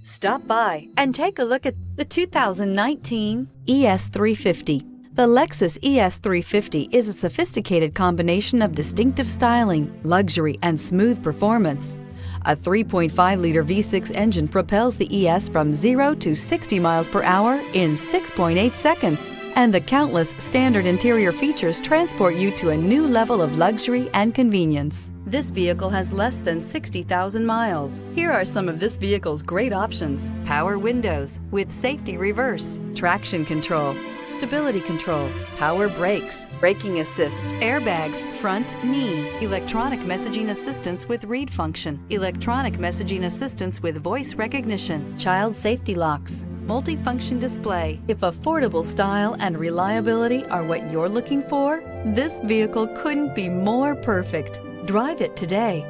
Stop by and take a look at the 2019 ES350. The Lexus ES350 is a sophisticated combination of distinctive styling, luxury, and smooth performance. A 3.5-liter V6 engine propels the ES from 0 to 60 miles per hour in 6.8 seconds, and the countless standard interior features transport you to a new level of luxury and convenience. This vehicle has less than 60,000 miles. Here are some of this vehicle's great options: power windows with safety reverse, traction control, stability control, power brakes, braking assist, airbags, front knee, electronic messaging assistance with read function, electronic messaging assistance with voice recognition, child safety locks, multifunction display. If affordable style and reliability are what you're looking for, this vehicle couldn't be more perfect. Drive it today.